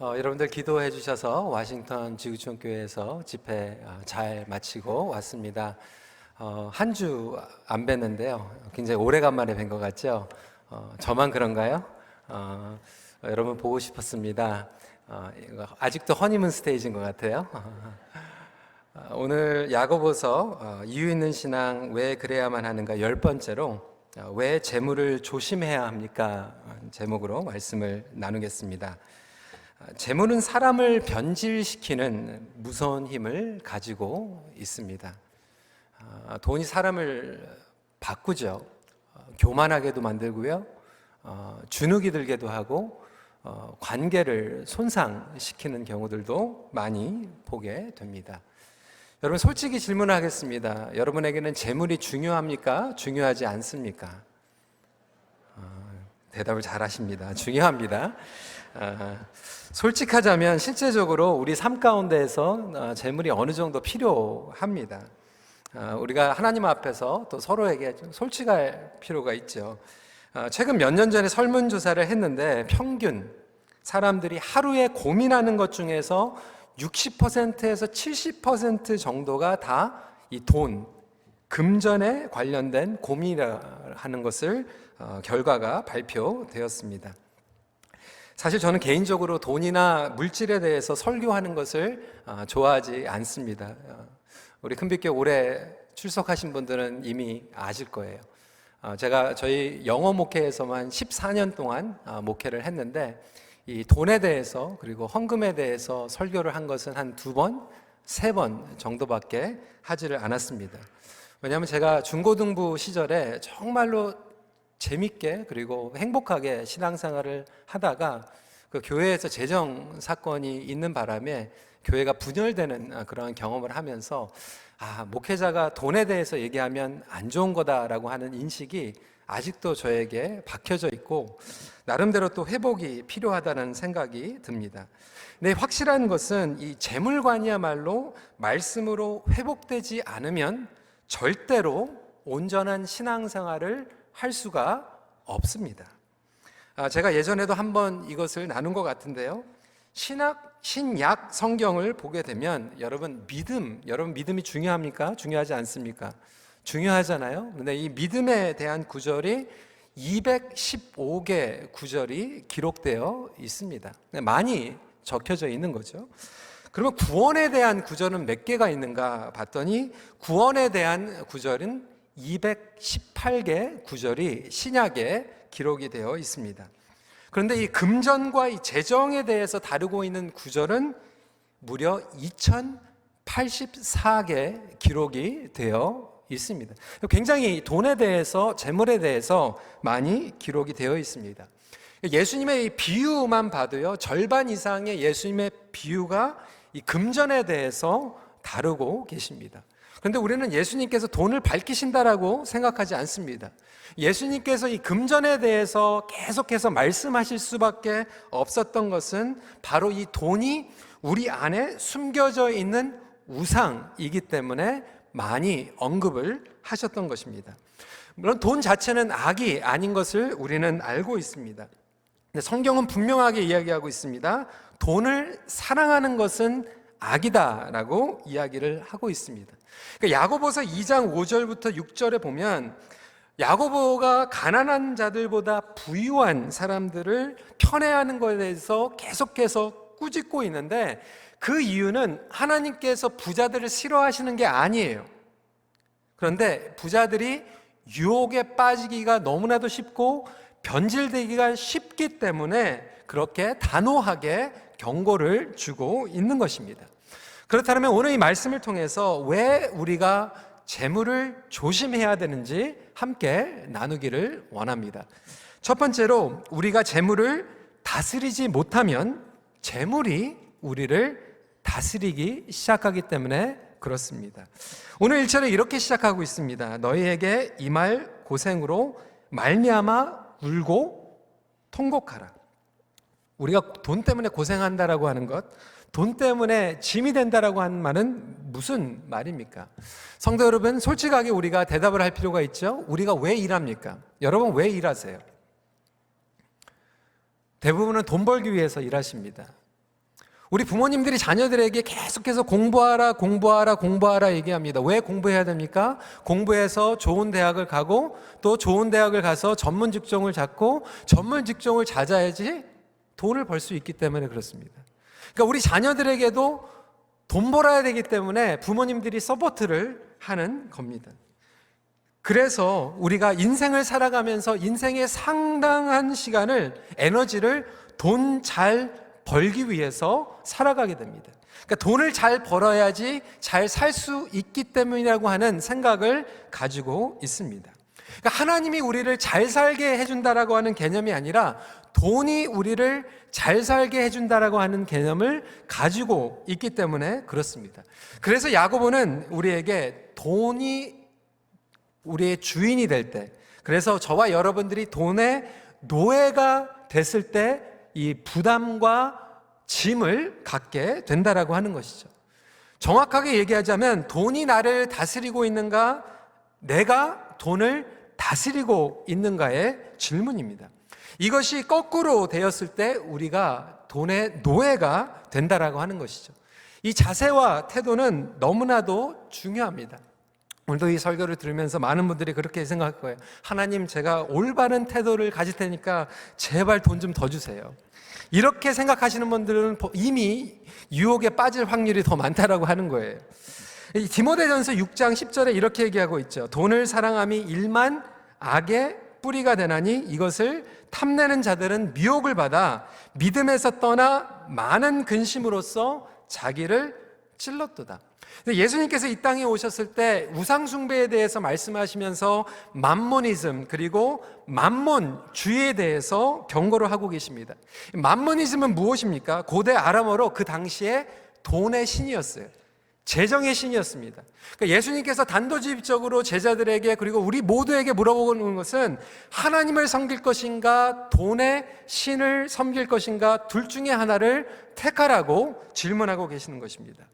여러분들 기도해 주셔서 워싱턴 지구촌 교회에서 집회 잘 마치고 왔습니다. 한 주 안 뵀는데요. 굉장히 오래간만에 뵌 것 같죠? 저만 그런가요? 여러분 보고 싶었습니다. 아직도 허니문 스테이지인 것 같아요. 오늘 야고보서 이유 있는 신앙 왜 그래야만 하는가 10번째로 왜 재물을 조심해야 합니까? 제목으로 말씀을 나누겠습니다. 재물은 사람을 변질시키는 무서운 힘을 가지고 있습니다. 돈이 사람을 바꾸죠. 교만하게도 만들고요. 주눅이 들게도 하고 관계를 손상시키는 경우들도 많이 보게 됩니다. 여러분 솔직히 질문하겠습니다. 여러분에게는 재물이 중요합니까? 중요하지 않습니까? 대답을 잘하십니다. 중요합니다. 솔직하자면 실제적으로 우리 삶 가운데에서 재물이 어느 정도 필요합니다. 우리가 하나님 앞에서 또 서로에게 좀 솔직할 필요가 있죠. 최근 몇 년 전에 설문조사를 했는데 평균 사람들이 하루에 고민하는 것 중에서 60%에서 70% 정도가 다 이 돈, 금전에 관련된 고민이라는 것을 결과가 발표되었습니다. 사실 저는 개인적으로 돈이나 물질에 대해서 설교하는 것을 좋아하지 않습니다. 우리 큰빛교회 오래 출석하신 분들은 이미 아실 거예요. 제가 저희 영어 목회에서만 14년 동안 목회를 했는데 이 돈에 대해서 그리고 헌금에 대해서 설교를 한 것은 한 2번, 3번 정도밖에 하지를 않았습니다. 왜냐하면 제가 중고등부 시절에 정말로 재밌게 그리고 행복하게 신앙생활을 하다가 그 교회에서 재정 사건이 있는 바람에 교회가 분열되는 그런 경험을 하면서 목회자가 돈에 대해서 얘기하면 안 좋은 거다라고 하는 인식이 아직도 저에게 박혀져 있고 나름대로 또 회복이 필요하다는 생각이 듭니다. 근데 확실한 것은 이 재물관이야말로 말씀으로 회복되지 않으면 절대로 온전한 신앙생활을 할 수가 없습니다. 제가 예전에도 한번 이것을 나눈 것 같은데요. 신약 성경을 보게 되면 여러분 믿음이 중요합니까? 중요하지 않습니까? 중요하잖아요. 그런데 이 믿음에 대한 구절이 215개 구절이 기록되어 있습니다. 많이 적혀져 있는 거죠. 그러면 구원에 대한 구절은 몇 개가 있는가 봤더니 구원에 대한 구절은 218개 구절이 신약에 기록이 되어 있습니다. 그런데 이 금전과 이 재정에 대해서 다루고 있는 구절은 무려 2084개 기록이 되어 있습니다. 굉장히 돈에 대해서, 재물에 대해서 많이 기록이 되어 있습니다. 예수님의 이 비유만 봐도요, 절반 이상의 예수님의 비유가 이 금전에 대해서 다루고 계십니다. 그런데 우리는 예수님께서 돈을 밝히신다라고 생각하지 않습니다. 예수님께서 이 금전에 대해서 계속해서 말씀하실 수밖에 없었던 것은 바로 이 돈이 우리 안에 숨겨져 있는 우상이기 때문에 많이 언급을 하셨던 것입니다. 물론 돈 자체는 악이 아닌 것을 우리는 알고 있습니다. 근데 성경은 분명하게 이야기하고 있습니다. 돈을 사랑하는 것은 악이다라고 이야기를 하고 있습니다. 그러니까 야고보서 2장 5절부터 6절에 보면 야고보가 가난한 자들보다 부유한 사람들을 편애하는 것에 대해서 계속해서 꾸짖고 있는데 그 이유는 하나님께서 부자들을 싫어하시는 게 아니에요. 그런데 부자들이 유혹에 빠지기가 너무나도 쉽고 변질되기가 쉽기 때문에 그렇게 단호하게 경고를 주고 있는 것입니다. 그렇다면 오늘 이 말씀을 통해서 왜 우리가 재물을 조심해야 되는지 함께 나누기를 원합니다. 첫 번째로 우리가 재물을 다스리지 못하면 재물이 우리를 다스리기 시작하기 때문에 그렇습니다. 오늘 1절에 이렇게 시작하고 있습니다. 너희에게 이 말 고생으로 말미암아 울고 통곡하라. 우리가 돈 때문에 고생한다라고 하는 것, 돈 때문에 짐이 된다라고 하는 말은 무슨 말입니까? 성도 여러분, 솔직하게 우리가 대답을 할 필요가 있죠. 우리가 왜 일합니까? 여러분 왜 일하세요? 대부분은 돈 벌기 위해서 일하십니다. 우리 부모님들이 자녀들에게 계속해서 공부하라, 공부하라, 공부하라 얘기합니다. 왜 공부해야 됩니까? 공부해서 좋은 대학을 가고 또 좋은 대학을 가서 전문 직종을 잡고 전문 직종을 찾아야지 돈을 벌 수 있기 때문에 그렇습니다. 그러니까 우리 자녀들에게도 돈 벌어야 되기 때문에 부모님들이 서포트를 하는 겁니다. 그래서 우리가 인생을 살아가면서 인생의 상당한 시간을, 에너지를 돈 잘 벌기 위해서 살아가게 됩니다. 그러니까 돈을 잘 벌어야지 잘 살 수 있기 때문이라고 하는 생각을 가지고 있습니다. 그러니까 하나님이 우리를 잘 살게 해준다라고 하는 개념이 아니라 돈이 우리를 잘 살게 해준다라고 하는 개념을 가지고 있기 때문에 그렇습니다. 그래서 야고보는 우리에게 돈이 우리의 주인이 될 때, 그래서 저와 여러분들이 돈의 노예가 됐을 때 이 부담과 짐을 갖게 된다라고 하는 것이죠. 정확하게 얘기하자면 돈이 나를 다스리고 있는가, 내가 돈을 다스리고 있는가의 질문입니다. 이것이 거꾸로 되었을 때 우리가 돈의 노예가 된다라고 하는 것이죠. 이 자세와 태도는 너무나도 중요합니다. 오늘도 이 설교를 들으면서 많은 분들이 그렇게 생각할 거예요. 하나님, 제가 올바른 태도를 가질 테니까 제발 돈 좀 더 주세요. 이렇게 생각하시는 분들은 이미 유혹에 빠질 확률이 더 많다라고 하는 거예요. 디모데전서 6장 10절에 이렇게 얘기하고 있죠. 돈을 사랑함이 일만 악의 뿌리가 되나니 이것을 탐내는 자들은 미혹을 받아 믿음에서 떠나 많은 근심으로써 자기를 찔렀도다. 예수님께서 이 땅에 오셨을 때 우상숭배에 대해서 말씀하시면서 맘모니즘, 그리고 맘몬주의에 대해서 경고를 하고 계십니다. 맘모니즘은 무엇입니까? 고대 아람어로 그 당시에 돈의 신이었어요. 재정의 신이었습니다. 그러니까 예수님께서 단도직입적으로 제자들에게, 그리고 우리 모두에게 물어보는 것은 하나님을 섬길 것인가, 돈의 신을 섬길 것인가, 둘 중에 하나를 택하라고 질문하고 계시는 것입니다.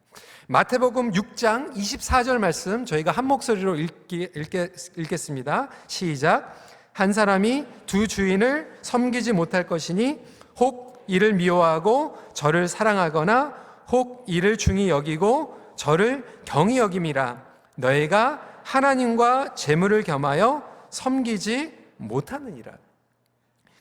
마태복음 6장 24절 말씀 저희가 한 목소리로 읽겠습니다. 시작. 한 사람이 두 주인을 섬기지 못할 것이니 혹 이를 미워하고 저를 사랑하거나 혹 이를 중히 여기고 저를 경히 여김이라. 너희가 하나님과 재물을 겸하여 섬기지 못하느니라.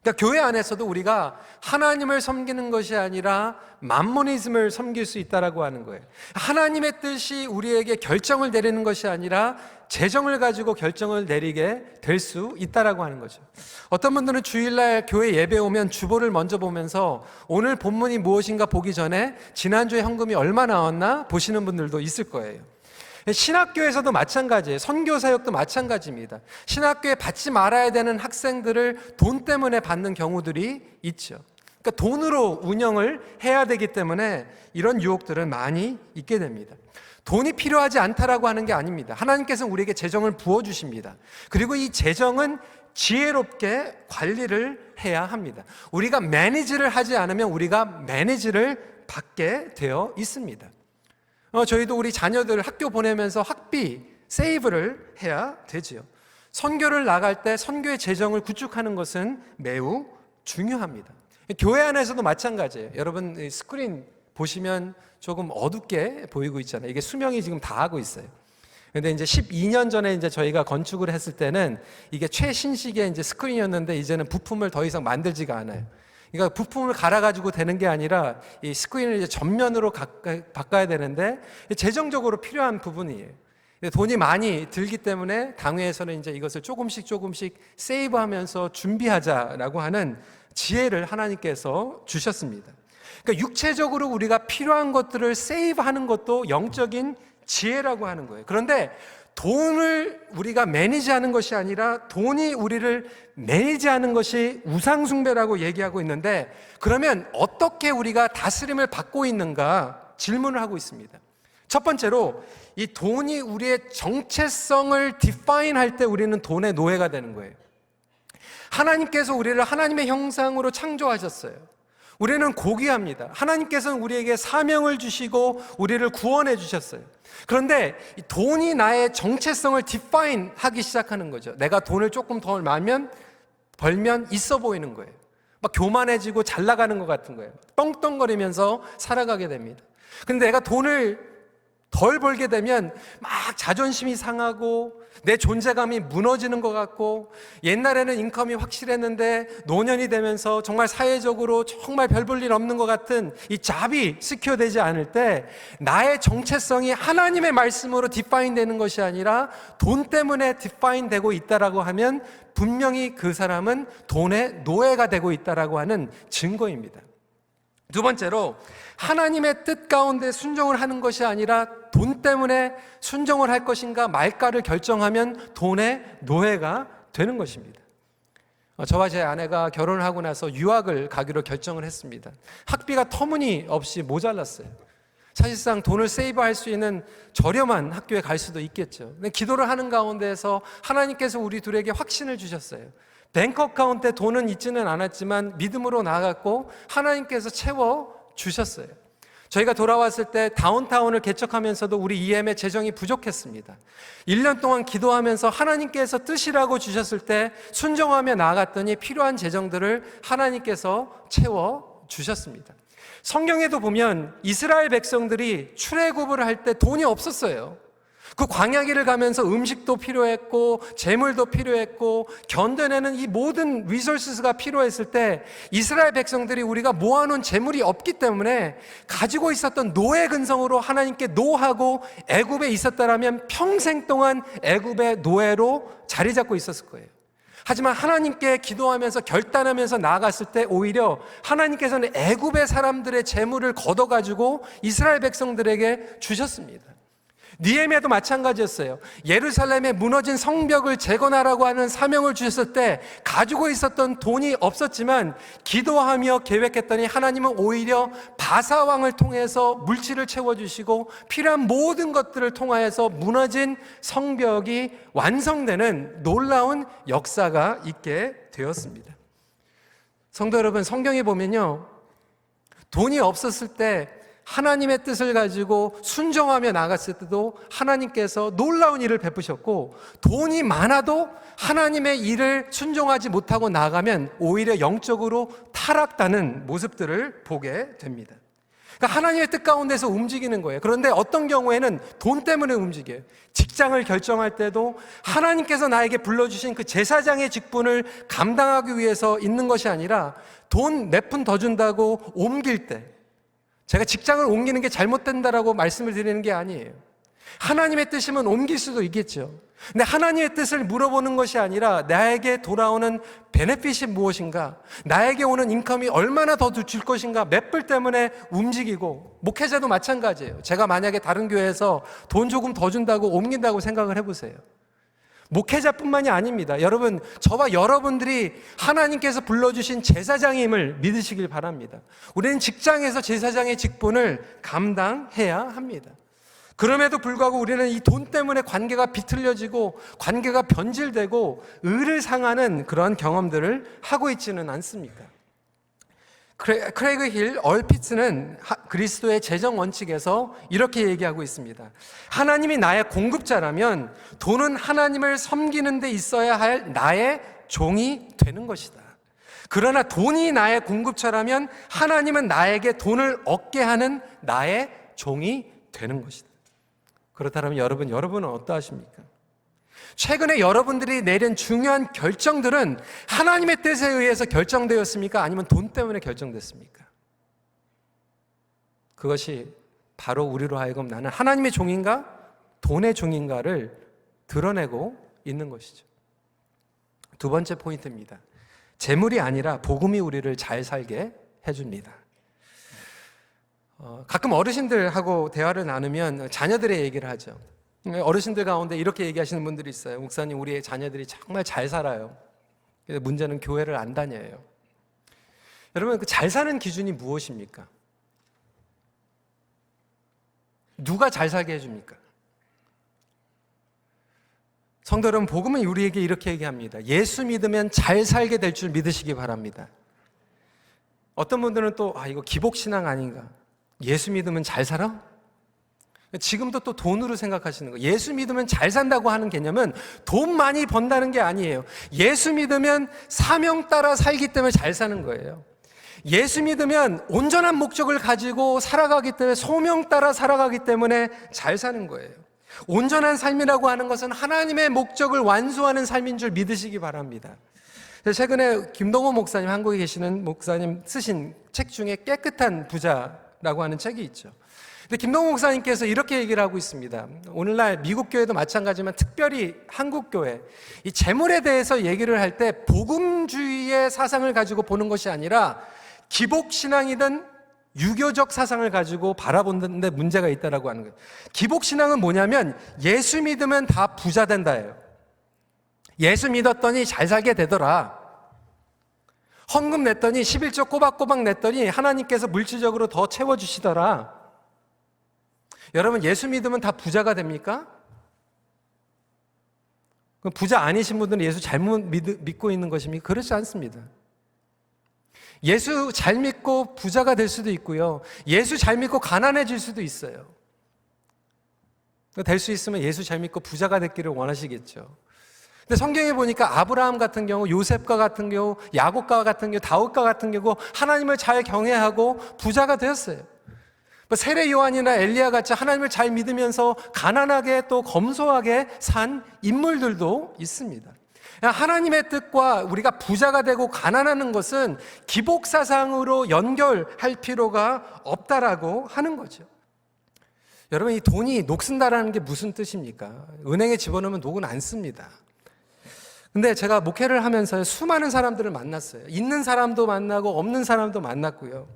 그러니까 교회 안에서도 우리가 하나님을 섬기는 것이 아니라 맘모니즘을 섬길 수 있다라고 하는 거예요. 하나님의 뜻이 우리에게 결정을 내리는 것이 아니라 재정을 가지고 결정을 내리게 될 수 있다라고 하는 거죠. 어떤 분들은 주일날 교회 예배 오면 주보를 먼저 보면서 오늘 본문이 무엇인가 보기 전에 지난주에 현금이 얼마 나왔나 보시는 분들도 있을 거예요. 신학교에서도 마찬가지예요. 선교사역도 마찬가지입니다. 신학교에 받지 말아야 되는 학생들을 돈 때문에 받는 경우들이 있죠. 그러니까 돈으로 운영을 해야 되기 때문에 이런 유혹들은 많이 있게 됩니다. 돈이 필요하지 않다라고 하는 게 아닙니다. 하나님께서는 우리에게 재정을 부어주십니다. 그리고 이 재정은 지혜롭게 관리를 해야 합니다. 우리가 매니지를 하지 않으면 우리가 매니지를 받게 되어 있습니다. 저희도 우리 자녀들 학교 보내면서 학비 세이브를 해야 되지요. 선교를 나갈 때 선교의 재정을 구축하는 것은 매우 중요합니다. 교회 안에서도 마찬가지예요. 여러분 스크린 보시면 조금 어둡게 보이고 있잖아요. 이게 수명이 지금 다 하고 있어요. 근데 이제 12년 전에 이제 저희가 건축을 했을 때는 이게 최신식의 이제 스크린이었는데 이제는 부품을 더 이상 만들지가 않아요. 그러니까 부품을 갈아가지고 되는 게 아니라 이 스크린을 이제 전면으로 바꿔야 되는데 재정적으로 필요한 부분이에요. 돈이 많이 들기 때문에 당회에서는 이제 이것을 조금씩 세이브하면서 준비하자라고 하는 지혜를 하나님께서 주셨습니다. 그러니까 육체적으로 우리가 필요한 것들을 세이브하는 것도 영적인 지혜라고 하는 거예요. 그런데 돈을 우리가 매니지하는 것이 아니라 돈이 우리를 매니지하는 것이 우상숭배라고 얘기하고 있는데, 그러면 어떻게 우리가 다스림을 받고 있는가 질문을 하고 있습니다. 첫 번째로 이 돈이 우리의 정체성을 디파인 할 때 우리는 돈의 노예가 되는 거예요. 하나님께서 우리를 하나님의 형상으로 창조하셨어요. 우리는 고귀합니다. 하나님께서는 우리에게 사명을 주시고 우리를 구원해 주셨어요. 그런데 돈이 나의 정체성을 디파인 하기 시작하는 거죠. 내가 돈을 조금 더 벌면 있어 보이는 거예요. 막 교만해지고 잘 나가는 것 같은 거예요. 떵떵거리면서 살아가게 됩니다. 근데 내가 돈을 덜 벌게 되면 막 자존심이 상하고 내 존재감이 무너지는 것 같고, 옛날에는 인컴이 확실했는데 노년이 되면서 정말 사회적으로 정말 별 볼 일 없는 것 같은 이 잡이 시켜되지 않을 때, 나의 정체성이 하나님의 말씀으로 디파인 되는 것이 아니라 돈 때문에 디파인 되고 있다라고 하면 분명히 그 사람은 돈의 노예가 되고 있다라고 하는 증거입니다. 두 번째로, 하나님의 뜻 가운데 순종을 하는 것이 아니라 돈 때문에 순종을 할 것인가 말까를 결정하면 돈의 노예가 되는 것입니다. 저와 제 아내가 결혼을 하고 나서 유학을 가기로 결정을 했습니다. 학비가 터무니없이 모자랐어요. 사실상 돈을 세이브할 수 있는 저렴한 학교에 갈 수도 있겠죠. 근데 기도를 하는 가운데에서 하나님께서 우리 둘에게 확신을 주셨어요. 뱅크 어카운트에 돈은 있지는 않았지만 믿음으로 나아갔고 하나님께서 채워주셨어요. 저희가 돌아왔을 때 다운타운을 개척하면서도 우리 EM의 재정이 부족했습니다. 1년 동안 기도하면서 하나님께서 뜻이라고 주셨을 때 순종하며 나아갔더니 필요한 재정들을 하나님께서 채워주셨습니다. 성경에도 보면 이스라엘 백성들이 출애굽을 할 때 돈이 없었어요. 그 광야길을 가면서 음식도 필요했고 재물도 필요했고 견뎌내는 이 모든 리소스가 필요했을 때 이스라엘 백성들이 우리가 모아놓은 재물이 없기 때문에 가지고 있었던 노예 근성으로 하나님께 노하고 애굽에 있었다라면 평생 동안 애굽의 노예로 자리 잡고 있었을 거예요. 하지만 하나님께 기도하면서 결단하면서 나아갔을 때 오히려 하나님께서는 애굽의 사람들의 재물을 걷어가지고 이스라엘 백성들에게 주셨습니다. 느헤미야도 마찬가지였어요. 예루살렘의 무너진 성벽을 재건하라고 하는 사명을 주셨을 때 가지고 있었던 돈이 없었지만 기도하며 계획했더니 하나님은 오히려 바사 왕을 통해서 물질을 채워주시고 필요한 모든 것들을 통하여서 무너진 성벽이 완성되는 놀라운 역사가 있게 되었습니다. 성도 여러분, 성경에 보면요, 돈이 없었을 때 하나님의 뜻을 가지고 순종하며 나갔을 때도 하나님께서 놀라운 일을 베푸셨고, 돈이 많아도 하나님의 일을 순종하지 못하고 나가면 오히려 영적으로 타락하는 모습들을 보게 됩니다. 그러니까 하나님의 뜻 가운데서 움직이는 거예요. 그런데 어떤 경우에는 돈 때문에 움직여요. 직장을 결정할 때도 하나님께서 나에게 불러주신 그 제사장의 직분을 감당하기 위해서 있는 것이 아니라 돈 몇 푼 더 준다고 옮길 때, 제가 직장을 옮기는 게 잘못된다라고 말씀을 드리는 게 아니에요. 하나님의 뜻이면 옮길 수도 있겠죠. 근데 하나님의 뜻을 물어보는 것이 아니라 나에게 돌아오는 베네핏이 무엇인가, 나에게 오는 인컴이 얼마나 더 줄 것인가, 맷불 때문에 움직이고, 목회자도 마찬가지예요. 제가 만약에 다른 교회에서 돈 조금 더 준다고 옮긴다고 생각을 해보세요. 목회자뿐만이 아닙니다. 여러분, 저와 여러분들이 하나님께서 불러주신 제사장임을 믿으시길 바랍니다. 우리는 직장에서 제사장의 직분을 감당해야 합니다. 그럼에도 불구하고 우리는 이 돈 때문에 관계가 비틀려지고 관계가 변질되고 의를 상하는 그런 경험들을 하고 있지는 않습니까? 크레이그 힐 얼피츠는 그리스도의 재정 원칙에서 이렇게 얘기하고 있습니다. 하나님이 나의 공급자라면 돈은 하나님을 섬기는 데 있어야 할 나의 종이 되는 것이다. 그러나 돈이 나의 공급자라면 하나님은 나에게 돈을 얻게 하는 나의 종이 되는 것이다. 그렇다면 여러분은 어떠하십니까? 최근에 여러분들이 내린 중요한 결정들은 하나님의 뜻에 의해서 결정되었습니까? 아니면 돈 때문에 결정됐습니까? 그것이 바로 우리로 하여금 나는 하나님의 종인가? 돈의 종인가를 드러내고 있는 것이죠. 두 번째 포인트입니다. 재물이 아니라 복음이 우리를 잘 살게 해줍니다. 가끔 어르신들하고 대화를 나누면 자녀들의 얘기를 하죠. 어르신들 가운데 이렇게 얘기하시는 분들이 있어요. 목사님, 우리의 자녀들이 정말 잘 살아요. 문제는 교회를 안 다녀요. 여러분, 그 잘 사는 기준이 무엇입니까? 누가 잘 살게 해줍니까? 성도 여러분, 복음은 우리에게 이렇게 얘기합니다. 예수 믿으면 잘 살게 될 줄 믿으시기 바랍니다. 어떤 분들은 또 이거 기복신앙 아닌가? 예수 믿으면 잘 살아? 지금도 또 돈으로 생각하시는 거예요. 예수 믿으면 잘 산다고 하는 개념은 돈 많이 번다는 게 아니에요. 예수 믿으면 사명 따라 살기 때문에 잘 사는 거예요. 예수 믿으면 온전한 목적을 가지고 살아가기 때문에, 소명 따라 살아가기 때문에 잘 사는 거예요. 온전한 삶이라고 하는 것은 하나님의 목적을 완수하는 삶인 줄 믿으시기 바랍니다. 최근에 김동호 목사님, 한국에 계시는 목사님 쓰신 책 중에 깨끗한 부자라고 하는 책이 있죠. 근데 김동호 목사님께서 이렇게 얘기를 하고 있습니다. 오늘날 미국 교회도 마찬가지지만 특별히 한국 교회, 이 재물에 대해서 얘기를 할 때 복음주의의 사상을 가지고 보는 것이 아니라 기복신앙이든 유교적 사상을 가지고 바라보는데 문제가 있다라고 하는 거예요. 기복신앙은 뭐냐면 예수 믿으면 다 부자 된다예요. 예수 믿었더니 잘 살게 되더라. 헌금 냈더니 11조 꼬박꼬박 냈더니 하나님께서 물질적으로 더 채워주시더라. 여러분, 예수 믿으면 다 부자가 됩니까? 부자 아니신 분들은 예수 잘못 믿고 있는 것입니까? 그렇지 않습니다. 예수 잘 믿고 부자가 될 수도 있고요. 예수 잘 믿고 가난해질 수도 있어요. 될 수 있으면 예수 잘 믿고 부자가 됐기를 원하시겠죠. 근데 성경에 보니까 아브라함 같은 경우, 요셉과 같은 경우, 야곱과 같은 경우, 다윗과 같은 경우 하나님을 잘 경외하고 부자가 되었어요. 세례 요한이나 엘리야 같이 하나님을 잘 믿으면서 가난하게 또 검소하게 산 인물들도 있습니다. 하나님의 뜻과 우리가 부자가 되고 가난하는 것은 기복사상으로 연결할 필요가 없다라고 하는 거죠. 여러분, 이 돈이 녹슨다라는 게 무슨 뜻입니까? 은행에 집어넣으면 녹은 안 씁니다. 근데 제가 목회를 하면서 수많은 사람들을 만났어요. 있는 사람도 만나고 없는 사람도 만났고요.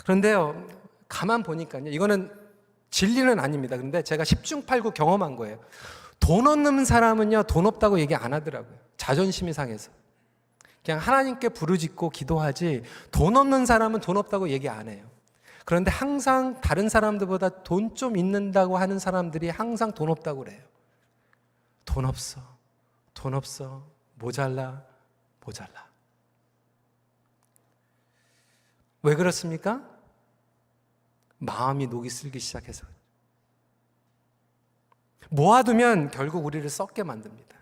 그런데요, 가만 보니까요, 이거는 진리는 아닙니다. 근데 제가 10중 8구 경험한 거예요. 돈 없는 사람은요, 돈 없다고 얘기 안 하더라고요. 자존심이 상해서. 그냥 하나님께 부르짖고 기도하지, 돈 없는 사람은 돈 없다고 얘기 안 해요. 그런데 항상 다른 사람들보다 돈 좀 있는다고 하는 사람들이 항상 돈 없다고 그래요. 돈 없어, 돈 없어, 모자라, 모자라. 왜 그렇습니까? 마음이 녹이 슬기 시작해서. 모아두면 결국 우리를 썩게 만듭니다.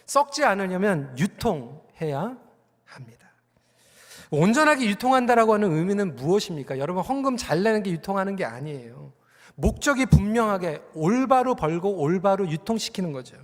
썩지 않으려면 유통해야 합니다. 온전하게 유통한다라고 하는 의미는 무엇입니까? 여러분, 헌금 잘 내는 게 유통하는 게 아니에요. 목적이 분명하게 올바로 벌고 올바로 유통시키는 거죠.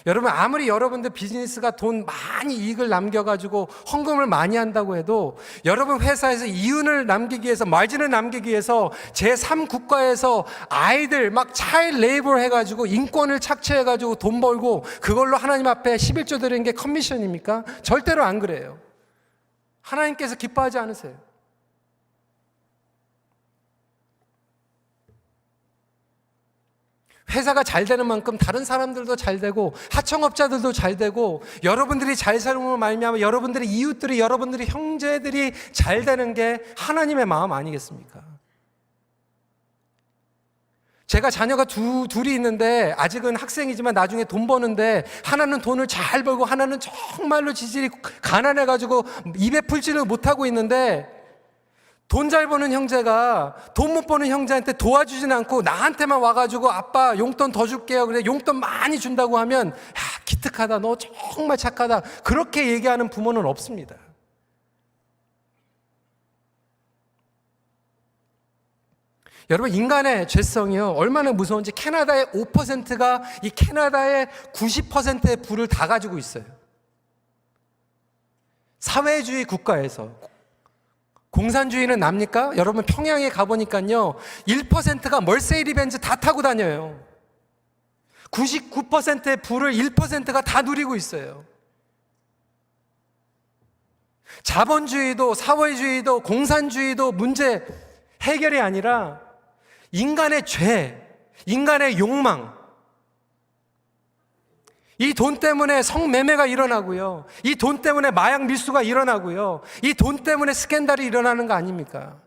여러분, 아무리 여러분들 비즈니스가 돈 많이 이익을 남겨가지고 헌금을 많이 한다고 해도 여러분 회사에서 이윤을 남기기 위해서, 마진을 남기기 위해서 제3국가에서 아이들 막 차일드 레이버 해가지고 인권을 착취해가지고 돈 벌고 그걸로 하나님 앞에 11조 드리는 게 커미션입니까? 절대로 안 그래요. 하나님께서 기뻐하지 않으세요. 회사가 잘 되는 만큼 다른 사람들도 잘 되고 하청업자들도 잘 되고 여러분들이 잘 살므로 말미암아 여러분들의 이웃들이, 여러분들의 형제들이 잘 되는 게 하나님의 마음 아니겠습니까? 제가 자녀가 둘이 있는데 아직은 학생이지만 나중에 돈 버는데 하나는 돈을 잘 벌고 하나는 정말로 지질이 가난해가지고 입에 풀지를 못하고 있는데, 돈 잘 버는 형제가 돈 못 버는 형제한테 도와주진 않고 나한테만 와가지고 아빠 용돈 더 줄게요. 그래 용돈 많이 준다고 하면 야, 기특하다, 너 정말 착하다, 그렇게 얘기하는 부모는 없습니다. 여러분, 인간의 죄성이요 얼마나 무서운지 캐나다의 5%가 이 캐나다의 90%의 부를 다 가지고 있어요. 사회주의 국가에서. 공산주의는 납니까? 여러분, 평양에 가보니까요 1%가 멀세이리 벤츠 다 타고 다녀요. 99%의 부를 1%가 다 누리고 있어요. 자본주의도 사회주의도 공산주의도 문제 해결이 아니라 인간의 죄, 인간의 욕망, 이 돈 때문에 성매매가 일어나고요, 이 돈 때문에 마약 밀수가 일어나고요, 이 돈 때문에 스캔들이 일어나는 거 아닙니까?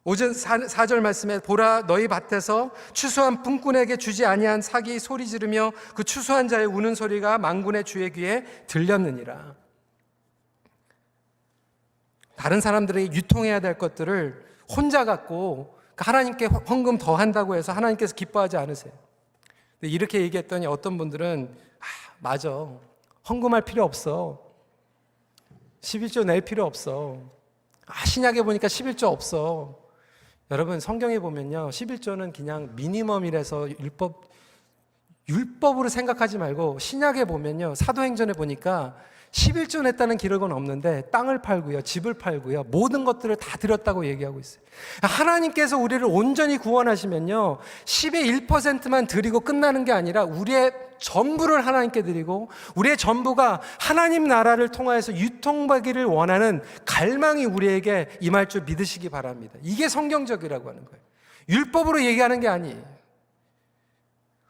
오전 4절 말씀에 보라, 너희 밭에서 추수한 품꾼에게 주지 아니한 삭이 소리 지르며 그 추수한 자의 우는 소리가 만군의 주의 귀에 들렸느니라. 다른 사람들에게 유통해야 될 것들을 혼자 갖고 그러니까 하나님께 헌금 더 한다고 해서 하나님께서 기뻐하지 않으세요. 근데 이렇게 얘기했더니 어떤 분들은 맞아, 헌금할 필요 없어, 11조 낼 필요 없어, 신약에 보니까 11조 없어. 여러분, 성경에 보면요, 11조는 그냥 미니멈이라서 율법으로 생각하지 말고, 신약에 보면요, 사도행전에 보니까 11조 냈다는 기록은 없는데 땅을 팔고요, 집을 팔고요, 모든 것들을 다 드렸다고 얘기하고 있어요. 하나님께서 우리를 온전히 구원하시면요, 10의 1%만 드리고 끝나는 게 아니라 우리의 전부를 하나님께 드리고, 우리의 전부가 하나님 나라를 통하여서 유통되기를 원하는 갈망이 우리에게 임할 줄 믿으시기 바랍니다. 이게 성경적이라고 하는 거예요. 율법으로 얘기하는 게 아니에요.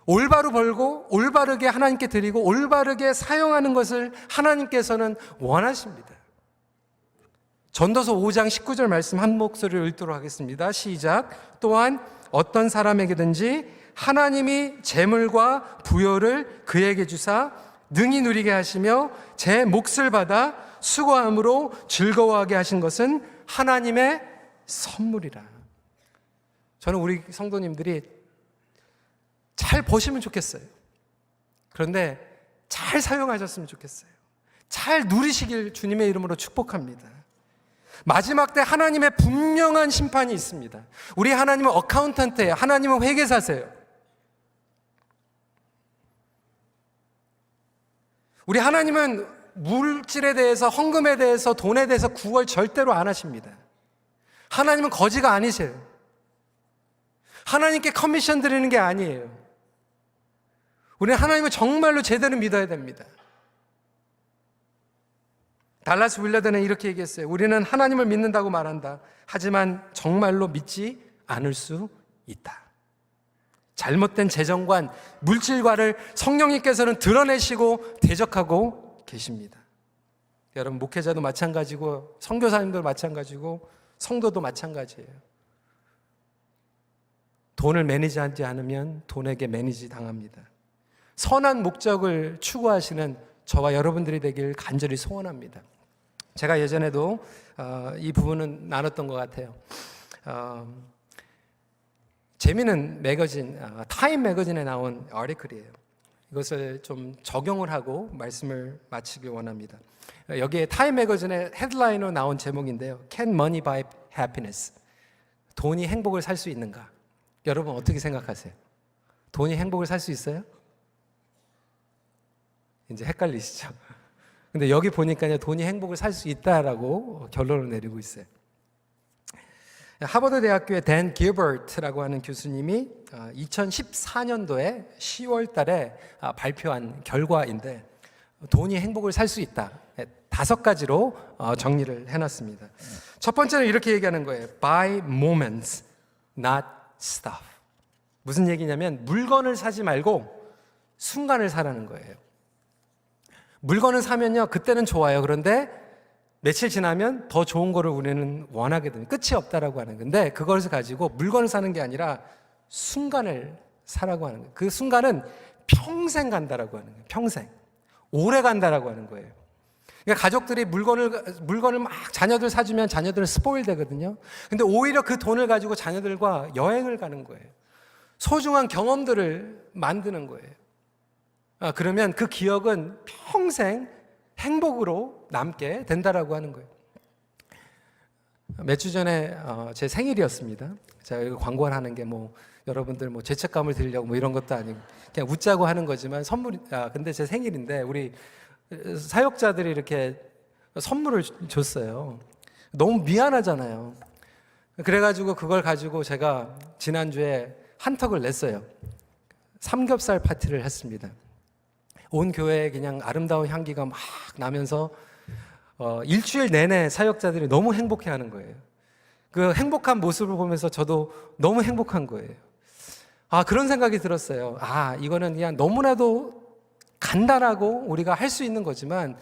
올바로 벌고 올바르게 하나님께 드리고 올바르게 사용하는 것을 하나님께서는 원하십니다. 전도서 5장 19절 말씀 한 목소리를 읽도록 하겠습니다. 시작. 또한 어떤 사람에게든지 하나님이 재물과 부요를 그에게 주사 능히 누리게 하시며 제 몫을 받아 수고함으로 즐거워하게 하신 것은 하나님의 선물이라. 저는 우리 성도님들이 잘 버시면 좋겠어요. 그런데 잘 사용하셨으면 좋겠어요. 잘 누리시길 주님의 이름으로 축복합니다. 마지막 때 하나님의 분명한 심판이 있습니다. 우리 하나님은 어카운턴트예요. 하나님은 회계사세요. 우리 하나님은 물질에 대해서, 헌금에 대해서, 돈에 대해서 구걸 절대로 안 하십니다. 하나님은 거지가 아니세요. 하나님께 커미션 드리는 게 아니에요. 우리는 하나님을 정말로 제대로 믿어야 됩니다. 달라스 윌러드는 이렇게 얘기했어요. 우리는 하나님을 믿는다고 말한다. 하지만 정말로 믿지 않을 수 있다. 잘못된 재정관, 물질과를 성령님께서는 드러내시고 대적하고 계십니다. 여러분, 목회자도 마찬가지고 선교사님도 마찬가지고 성도도 마찬가지예요. 돈을 매니지하지 않으면 돈에게 매니지 당합니다. 선한 목적을 추구하시는 저와 여러분들이 되길 간절히 소원합니다. 제가 예전에도 이 부분은 나눴던 것 같아요. 재미있는 매거진, 타임 매거진에 나온 아티클이에요. 이것을 좀 적용을 하고 말씀을 마치길 원합니다. 여기에 타임 매거진의 헤드라인으로 나온 제목인데요. Can money buy happiness? 돈이 행복을 살 수 있는가? 여러분 어떻게 생각하세요? 돈이 행복을 살 수 있어요? 이제 헷갈리시죠? 근데 여기 보니까요, 돈이 행복을 살 수 있다라고 결론을 내리고 있어요. 하버드 대학교의 댄 길버트라고 하는 교수님이 2014년도에 10월 달에 발표한 결과인데, 돈이 행복을 살 수 있다. 5가지로 정리를 해놨습니다. 첫 번째는 이렇게 얘기하는 거예요. Buy moments, not stuff. 무슨 얘기냐면 물건을 사지 말고 순간을 사라는 거예요. 물건을 사면요, 그때는 좋아요. 그런데 며칠 지나면 더 좋은 거를 우리는 원하게 됩니다. 끝이 없다라고 하는 건데, 그것을 가지고 물건을 사는 게 아니라 순간을 사라고 하는 거예요. 그 순간은 평생 간다라고 하는 거예요. 평생. 오래 간다라고 하는 거예요. 그러니까 가족들이 물건을 막 자녀들 사주면 자녀들은 스포일 되거든요. 근데 오히려 그 돈을 가지고 자녀들과 여행을 가는 거예요. 소중한 경험들을 만드는 거예요. 그러면 그 기억은 평생 행복으로 남게 된다라고 하는 거예요. 몇 주 전에 제 생일이었습니다. 제가 이거 광고를 하는 게 여러분들 죄책감을 드리려고 이런 것도 아니고 그냥 웃자고 하는 거지만 근데 제 생일인데 우리 사역자들이 이렇게 선물을 줬어요. 너무 미안하잖아요. 그래가지고 그걸 가지고 제가 지난주에 한턱을 냈어요. 삼겹살 파티를 했습니다. 온 교회에 그냥 아름다운 향기가 막 나면서 일주일 내내 사역자들이 너무 행복해하는 거예요. 그 행복한 모습을 보면서 저도 너무 행복한 거예요. 그런 생각이 들었어요. 이거는 그냥 너무나도 간단하고 우리가 할 수 있는 거지만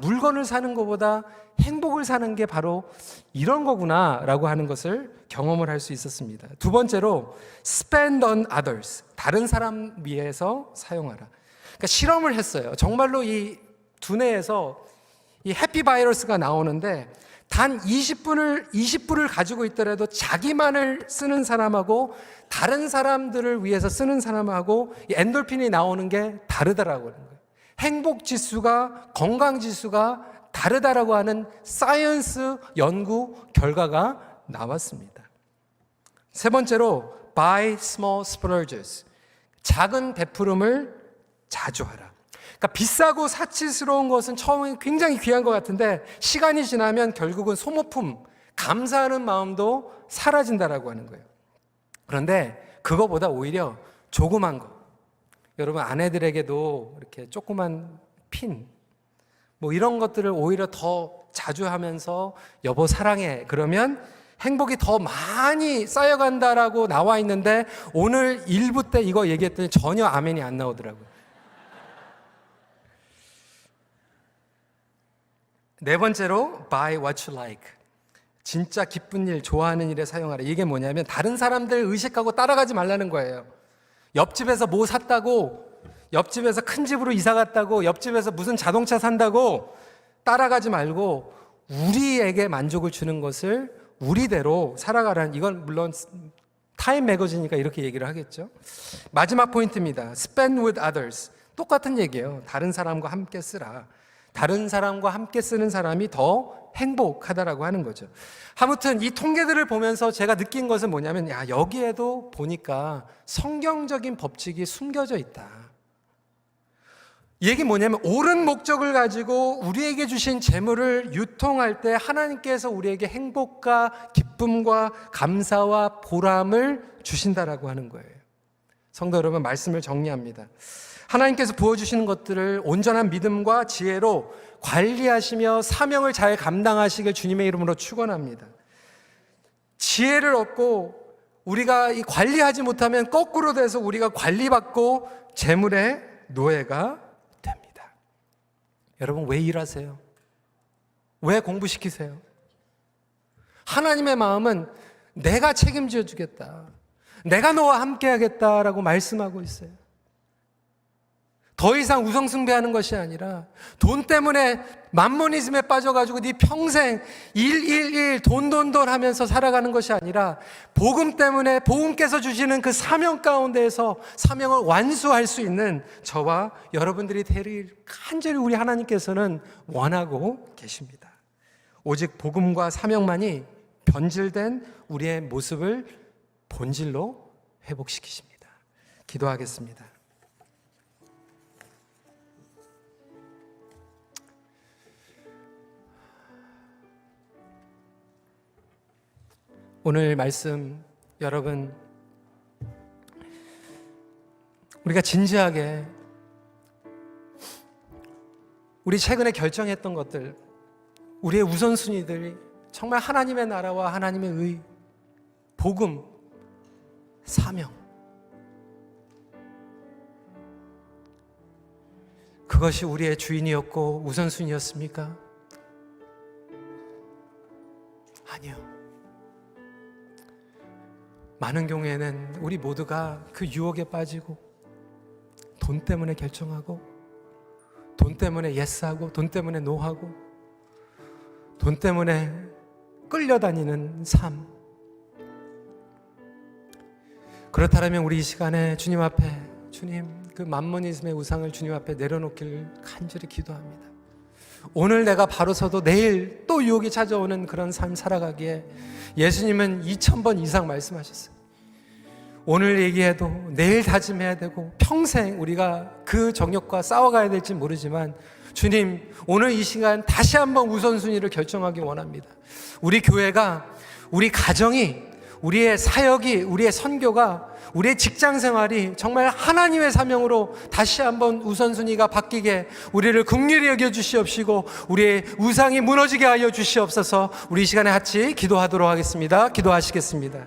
물건을 사는 것보다 행복을 사는 게 바로 이런 거구나라고 하는 것을 경험을 할 수 있었습니다. 두 번째로 spend on others, 다른 사람 위해서 사용하라. 그러니까 실험을 했어요. 정말로 이 두뇌에서 이 해피 바이러스가 나오는데 단 20불을 가지고 있더라도 자기만을 쓰는 사람하고 다른 사람들을 위해서 쓰는 사람하고 엔돌핀이 나오는 게 다르다라고 하는 거예요. 행복 지수가, 건강 지수가 다르다라고 하는 사이언스 연구 결과가 나왔습니다. 세 번째로 buy small splurges. 작은 베푸름을 자주 하라. 그러니까 비싸고 사치스러운 것은 처음에 굉장히 귀한 것 같은데 시간이 지나면 결국은 소모품, 감사하는 마음도 사라진다라고 하는 거예요. 그런데 그거보다 오히려 조그만 거. 여러분 아내들에게도 이렇게 조그만 핀, 뭐 이런 것들을 오히려 더 자주 하면서 여보 사랑해. 그러면 행복이 더 많이 쌓여간다라고 나와 있는데 오늘 1부 때 이거 얘기했더니 전혀 아멘이 안 나오더라고요. 네 번째로 buy what you like. 진짜 기쁜 일, 좋아하는 일에 사용하라. 이게 뭐냐면 다른 사람들 의식하고 따라가지 말라는 거예요. 옆집에서 뭐 샀다고, 옆집에서 큰 집으로 이사 갔다고, 옆집에서 무슨 자동차 산다고 따라가지 말고 우리에게 만족을 주는 것을 우리대로 살아가라는, 이건 물론 타임 매거진이니까 이렇게 얘기를 하겠죠. 마지막 포인트입니다. Spend with others. 똑같은 얘기예요. 다른 사람과 함께 쓰라. 다른 사람과 함께 쓰는 사람이 더 행복하다라고 하는 거죠. 아무튼 이 통계들을 보면서 제가 느낀 것은 뭐냐면, 야, 여기에도 보니까 성경적인 법칙이 숨겨져 있다. 이 얘기 뭐냐면 옳은 목적을 가지고 우리에게 주신 재물을 유통할 때 하나님께서 우리에게 행복과 기쁨과 감사와 보람을 주신다라고 하는 거예요. 성도 여러분, 말씀을 정리합니다. 하나님께서 부어주시는 것들을 온전한 믿음과 지혜로 관리하시며 사명을 잘 감당하시길 주님의 이름으로 축원합니다. 지혜를 얻고 우리가 이 관리하지 못하면 거꾸로 돼서 우리가 관리받고 재물의 노예가 됩니다. 여러분, 왜 일하세요? 왜 공부시키세요? 하나님의 마음은 내가 책임져 주겠다, 내가 너와 함께 하겠다라고 말씀하고 있어요. 더 이상 우상숭배하는 것이 아니라 돈 때문에 맘모니즘에 빠져가지고 네 평생 일 돈 하면서 살아가는 것이 아니라 복음 때문에 복음께서 주시는 그 사명 가운데에서 사명을 완수할 수 있는 저와 여러분들이 되길 간절히 우리 하나님께서는 원하고 계십니다. 오직 복음과 사명만이 변질된 우리의 모습을 본질로 회복시키십니다. 기도하겠습니다. 오늘 말씀 여러분, 우리가 진지하게 우리 최근에 결정했던 것들, 우리의 우선순위들이 정말 하나님의 나라와 하나님의 의, 복음, 사명, 그것이 우리의 주인이었고 우선순위였습니까? 아니요. 많은 경우에는 우리 모두가 그 유혹에 빠지고 돈 때문에 결정하고 돈 때문에 예스하고 돈 때문에 노하고 돈 때문에 끌려다니는 삶. 그렇다면 우리 이 시간에 주님 앞에, 주님, 그 맘모니즘의 우상을 주님 앞에 내려놓길 간절히 기도합니다. 오늘 내가 바로 서도 내일 또 유혹이 찾아오는 그런 삶 살아가기에 예수님은 2000번 이상 말씀하셨어요. 오늘 얘기해도 내일 다짐해야 되고 평생 우리가 그 정욕과 싸워가야 될지 모르지만 주님, 오늘 이 시간 다시 한번 우선순위를 결정하기 원합니다. 우리 교회가, 우리 가정이, 우리의 사역이, 우리의 선교가, 우리의 직장 생활이 정말 하나님의 사명으로 다시 한번 우선순위가 바뀌게 우리를 긍휼히 여겨 주시옵시고 우리의 우상이 무너지게 하여 주시옵소서. 우리 이 시간에 같이 기도하도록 하겠습니다. 기도하시겠습니다.